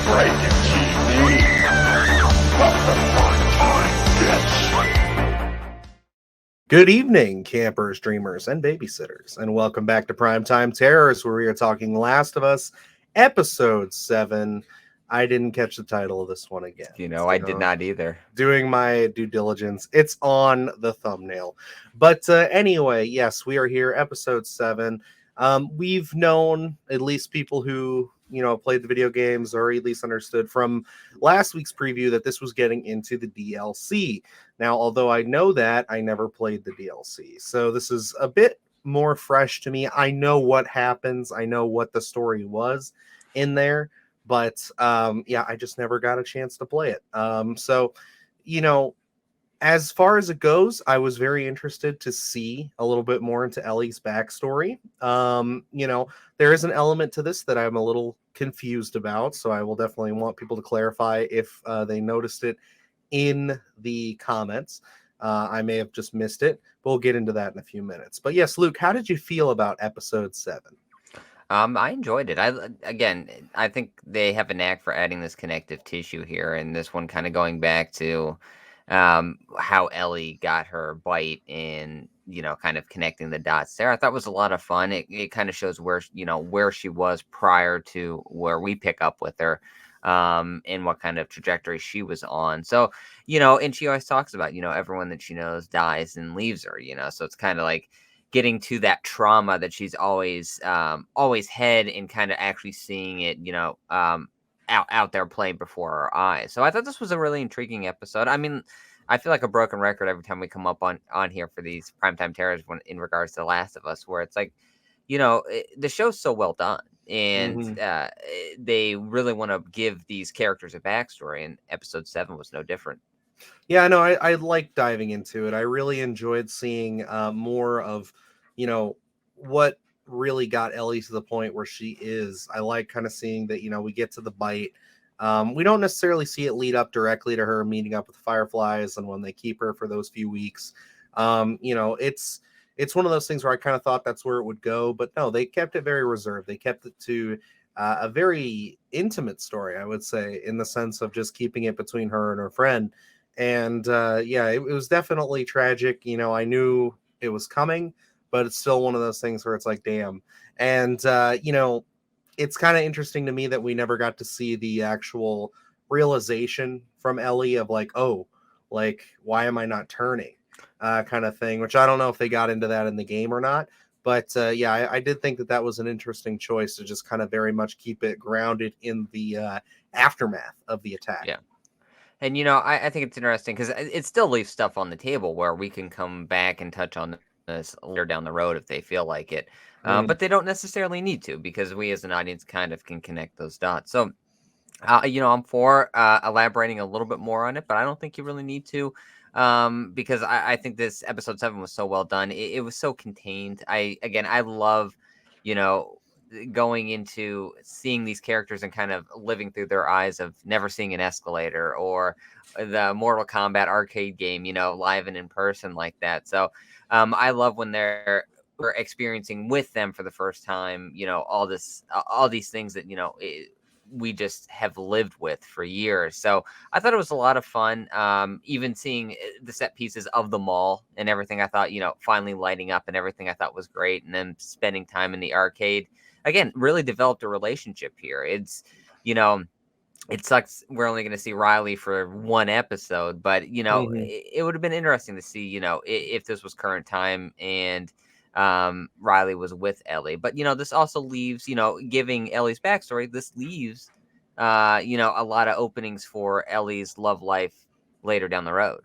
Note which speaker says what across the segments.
Speaker 1: Breaking TV.
Speaker 2: Good evening, campers, dreamers, and babysitters, and welcome back to Primetime Terrors, where we are talking Last of Us, Episode 7. I didn't catch the title of this one again.
Speaker 3: I did not either.
Speaker 2: Doing my due diligence. It's on the thumbnail. But anyway, yes, we are here, Episode 7. We've known, at least people who, played the video games or at least understood from last week's preview, that this was getting into the DLC. Now, although I know that, I never played the DLC. So this is a bit more fresh to me. I know what happens. I know what the story was in there. But I just never got a chance to play it. As far as it goes, I was very interested to see a little bit more into Ellie's backstory. There is an element to this that I'm a little confused about. So I will definitely want people to clarify if they noticed it in the comments. I may have just missed it, but we'll get into that in a few minutes. But yes, Luke, how did you feel about episode 7?
Speaker 3: I enjoyed it. I think they have a knack for adding this connective tissue here, and this one kind of going back to how Ellie got her bite and kind of connecting the dots there. I thought was a lot of fun. It kind of shows where she was prior to where we pick up with her, and what kind of trajectory she was on. So and she always talks about everyone that she knows dies and leaves her. So it's kind of like getting to that trauma that she's always had and kind of actually seeing it, out there playing before our eyes. So I thought this was a really intriguing episode. I mean, I feel like a broken record every time we come up on here for these Primetime Terrors in regards to The Last of Us, where it's like, the show's so well done. And they really want to give these characters a backstory, and episode 7 was no different.
Speaker 2: Yeah, no, I like diving into it. I really enjoyed seeing more of, what really got Ellie to the point where she is. I like kind of seeing that, we get to the bite. We don't necessarily see it lead up directly to her meeting up with the Fireflies and when they keep her for those few weeks. It's one of those things where I kind of thought that's where it would go, but no, they kept it very reserved. They kept it to a very intimate story, I would say, in the sense of just keeping it between her and her friend. And it was definitely tragic. I knew it was coming, but it's still one of those things where it's like, damn. And, it's kind of interesting to me that we never got to see the actual realization from Ellie of like, oh, like, why am I not turning? Kind of thing, which I don't know if they got into that in the game or not. But I did think that was an interesting choice to just kind of very much keep it grounded in the aftermath of the attack.
Speaker 3: Yeah. And, I think it's interesting because it still leaves stuff on the table where we can come back and touch on this later down the road if they feel like it. But they don't necessarily need to, because we as an audience kind of can connect those dots. So, I'm for elaborating a little bit more on it, but I don't think you really need to, because I think this episode 7 was so well done. It was so contained. I love, going into seeing these characters and kind of living through their eyes of never seeing an escalator or the Mortal Kombat arcade game, live and in person like that. So I love when we're experiencing with them for the first time, all these things that, we just have lived with for years. So I thought it was a lot of fun. Even seeing the set pieces of the mall and everything, I thought, finally lighting up and everything, I thought was great. And then spending time in the arcade, again, really developed a relationship here. It's, it sucks we're only going to see Riley for one episode, but, it would have been interesting to see, if this was current time and Riley was with Ellie. But, this also leaves, giving Ellie's backstory, this leaves, a lot of openings for Ellie's love life later down the road.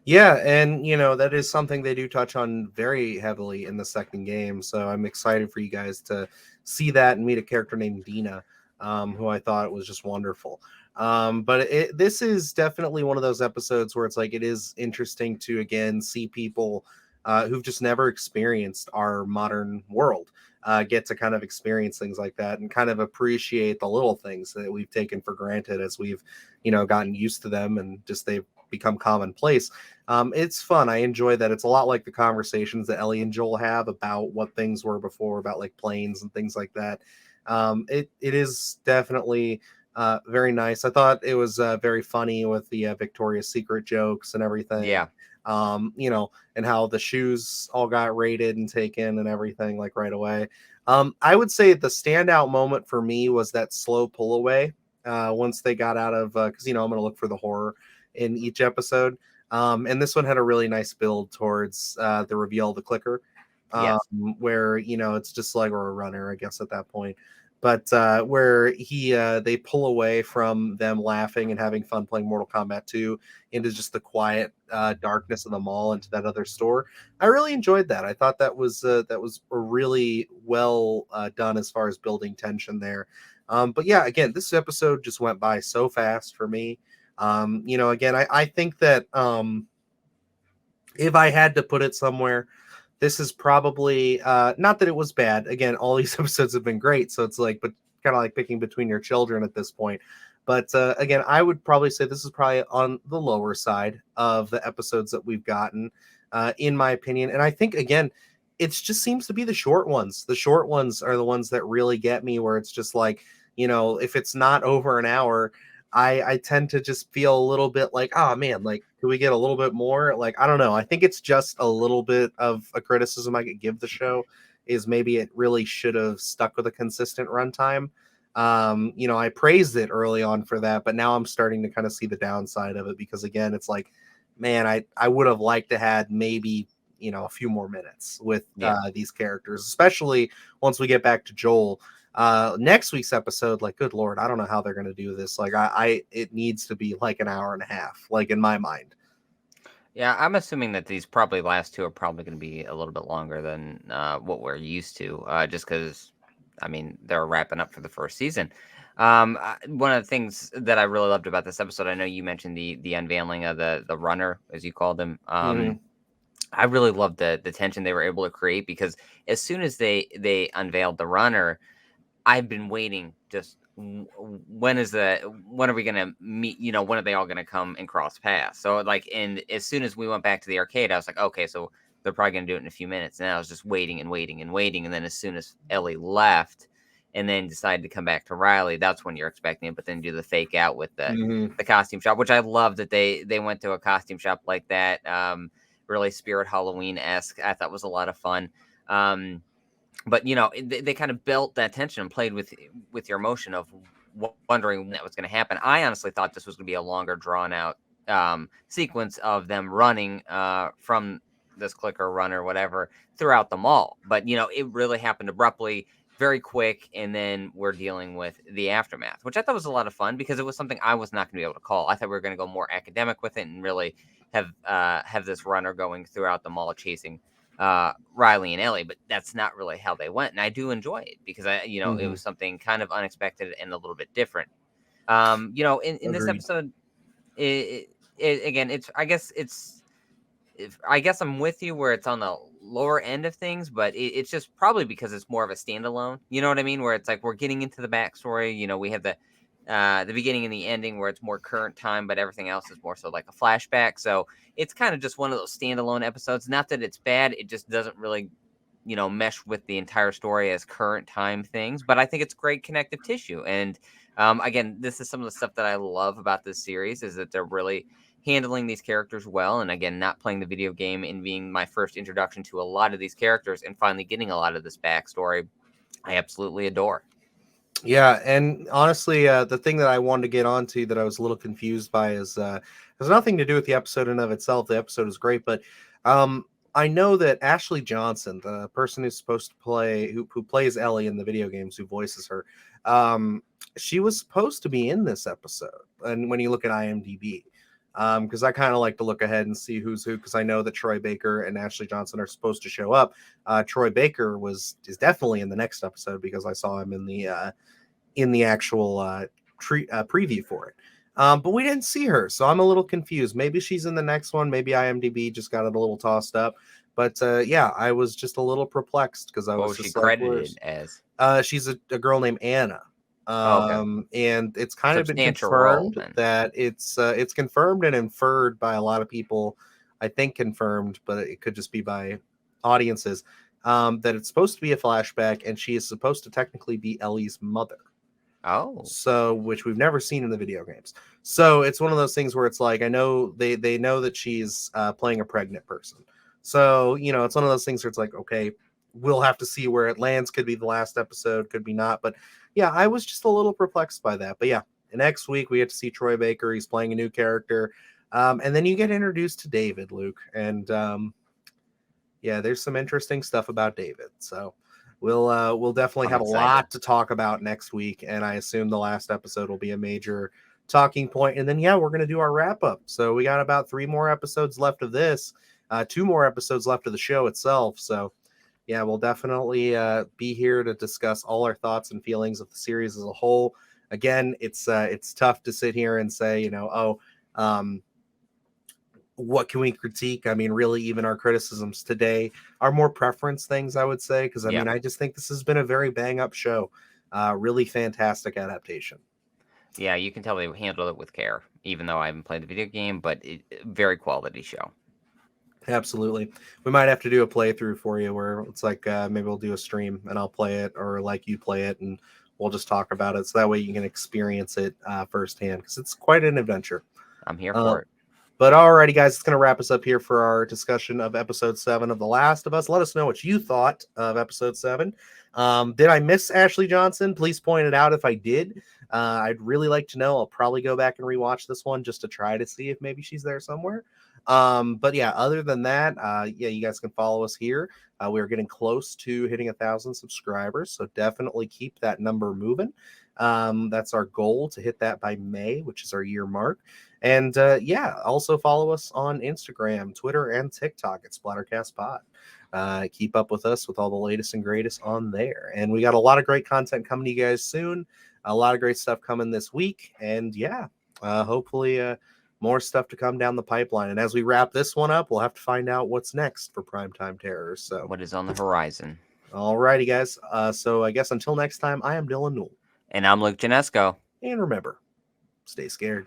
Speaker 2: Yeah, and that is something they do touch on very heavily in the second game. So I'm excited for you guys to see that and meet a character named Dina, who I thought was just wonderful. But this is definitely one of those episodes where it's like it is interesting to again see people who've just never experienced our modern world get to kind of experience things like that and kind of appreciate the little things that we've taken for granted as we've gotten used to them and just they've become commonplace. It's fun. I enjoy that. It's a lot like the conversations that Ellie and Jole have about what things were before, about like planes and things like that. It is definitely Very nice. I thought it was very funny with the Victoria's Secret jokes and everything.
Speaker 3: Yeah.
Speaker 2: And how the shoes all got rated and taken and everything like right away. I would say the standout moment for me was that slow pull away once they got out of because I'm going to look for the horror in each episode. And this one had a really nice build towards the reveal of the clicker, um,
Speaker 3: Yes.
Speaker 2: where it's just like or a runner, I guess at that point. But where they pull away from them laughing and having fun playing Mortal Kombat 2 into just the quiet darkness of the mall into that other store. I really enjoyed that. I thought that was a really well done as far as building tension there. But yeah, again, this episode just went by so fast for me. Again, I think that if I had to put it somewhere, this is probably not that it was bad. Again, all these episodes have been great, so it's like, but kind of like picking between your children at this point. But again, I would probably say this is probably on the lower side of the episodes that we've gotten, in my opinion. And I think again, it just seems to be the short ones. The short ones are the ones that really get me, where it's just like, if it's not over an hour, I tend to just feel a little bit like, oh man, like, could we get a little bit more? Like, I don't know. I think it's just a little bit of a criticism I could give the show is maybe it really should have stuck with a consistent runtime. I praised it early on for that, but now I'm starting to kind of see the downside of it because again, it's like, man, I would have liked to had maybe a few more minutes with
Speaker 3: Yeah.
Speaker 2: these characters, especially once we get back to Joel next week's episode. Like, good lord, I don't know how they're going to do this. Like, I it needs to be like an hour and a half, like in my mind.
Speaker 3: Yeah, I'm assuming that these probably last two are probably going to be a little bit longer than what we're used to, just because, I mean, they're wrapping up for the first season. One of the things that I really loved about this episode, I know you mentioned the unveiling of the runner, as you called him.
Speaker 2: Mm-hmm.
Speaker 3: I really loved the tension they were able to create because as soon as they unveiled the runner, I've been waiting just when are we gonna meet? When are they all gonna come and cross paths? So like, and as soon as we went back to the arcade, I was like, okay, so they're probably gonna do it in a few minutes. And I was just waiting and waiting and waiting. And then as soon as Ellie left and then decided to come back to Riley, that's when you're expecting it. But then do the fake out with
Speaker 2: Mm-hmm.
Speaker 3: the costume shop, which I love that they went to a costume shop like that. Really Spirit Halloween esque. I thought was a lot of fun. But they kind of built that tension and played with your emotion of wondering when that was going to happen. I honestly thought this was going to be a longer drawn out sequence of them running from this clicker run or whatever throughout the mall, but it really happened abruptly, very quick, and then we're dealing with the aftermath, which I thought was a lot of fun because it was something I was not going to be able to call. I thought we were going to go more academic with it and really have this runner going throughout the mall chasing Riley and Ellie, but that's not really how they went. And I do enjoy it because it
Speaker 2: Mm-hmm.
Speaker 3: was something kind of unexpected and a little bit different. In this
Speaker 2: Agreed.
Speaker 3: episode, again, I guess I'm with you where it's on the lower end of things, but it's just probably because it's more of a standalone. You know what I mean? Where it's like we're getting into the backstory. We have the beginning and the ending where it's more current time, but everything else is more so like a flashback. So it's kind of just one of those standalone episodes. Not that it's bad; it just doesn't really mesh with the entire story as current time things. But I think it's great connective tissue. And again, this is some of the stuff that I love about this series is that they're really handling these characters well. And again, not playing the video game and being my first introduction to a lot of these characters and finally getting a lot of this backstory, I absolutely adore.
Speaker 2: Yeah, and honestly, the thing that I wanted to get onto that I was a little confused by is has nothing to do with the episode in of itself. The episode is great, but I know that Ashley Johnson, the person who's supposed to play who plays Ellie in the video games, who voices her, um, she was supposed to be in this episode. And when you look at IMDb, because I kind of like to look ahead and see who's who, because I know that Troy Baker and Ashley Johnson are supposed to show up. Troy Baker is definitely in the next episode because I saw him in the actual preview for it. But we didn't see her, so I'm a little confused. Maybe she's in the next one. Maybe IMDb just got it a little tossed up. But yeah, I was just a little perplexed because I
Speaker 3: What
Speaker 2: was
Speaker 3: was she
Speaker 2: just like, "Where's?"
Speaker 3: credited as?
Speaker 2: She's a girl named Anna,
Speaker 3: Oh, okay.
Speaker 2: and it's kind of been
Speaker 3: Substantial role
Speaker 2: confirmed
Speaker 3: then.
Speaker 2: that it's confirmed and inferred by a lot of people. I think confirmed, but it could just be by audiences. That it's supposed to be a flashback, and she is supposed to technically be Ellie's mother.
Speaker 3: Oh,
Speaker 2: so which we've never seen in the video games. So it's one of those things where it's like I know they know that she's playing a pregnant person. So it's one of those things where it's like, okay, we'll have to see where it lands. Could be the last episode, could be not. But yeah, I was just a little perplexed by that. But yeah, next week we get to see Troy Baker. He's playing a new character, and then you get introduced to David, Luke, and yeah, there's some interesting stuff about David. So we'll definitely
Speaker 3: I'm
Speaker 2: have a
Speaker 3: excited.
Speaker 2: lot to talk about next week, and I assume the last episode will be a major talking point. And then yeah, we're gonna do our wrap up. So we got about 3 more episodes left of this, 2 more episodes left of the show itself. So yeah, we'll definitely be here to discuss all our thoughts and feelings of the series as a whole. Again, it's tough to sit here and say, what can we critique? I mean, really, even our criticisms today are more preference things, I would say, because I
Speaker 3: Yeah.
Speaker 2: mean, I just think this has been a very bang up show. Really fantastic adaptation.
Speaker 3: Yeah, you can tell they handled it with care, even though I haven't played the video game, but very quality show.
Speaker 2: Absolutely. We might have to do a playthrough for you where it's like maybe we'll do a stream and I'll play it, or like you play it and we'll just talk about it. So that way you can experience it firsthand, because it's quite an adventure.
Speaker 3: I'm here
Speaker 2: Uh,
Speaker 3: for it.
Speaker 2: But alrighty, guys, it's going to wrap us up here for our discussion of episode 7 of The Last of Us. Let us know what you thought of episode 7. Did I miss Ashley Johnson? Please point it out if I did. I'd really like to know. I'll probably go back and rewatch this one just to try to see if maybe she's there somewhere. But yeah, other than that, yeah, you guys can follow us here. We're getting close to hitting 1,000 subscribers, so definitely keep that number moving. That's our goal, to hit that by May, which is our year mark. And yeah, also follow us on Instagram, Twitter, and TikTok at SplatterCastPod. Keep up with us with all the latest and greatest on there. And we got a lot of great content coming to you guys soon. A lot of great stuff coming this week. And yeah, hopefully more stuff to come down the pipeline. And as we wrap this one up, we'll have to find out what's next for Primetime Terrors. So,
Speaker 3: What is on the horizon?
Speaker 2: all righty, guys. So I guess until next time, I am Dylan Newell.
Speaker 3: And I'm Luke Janesco.
Speaker 2: And remember, stay scared.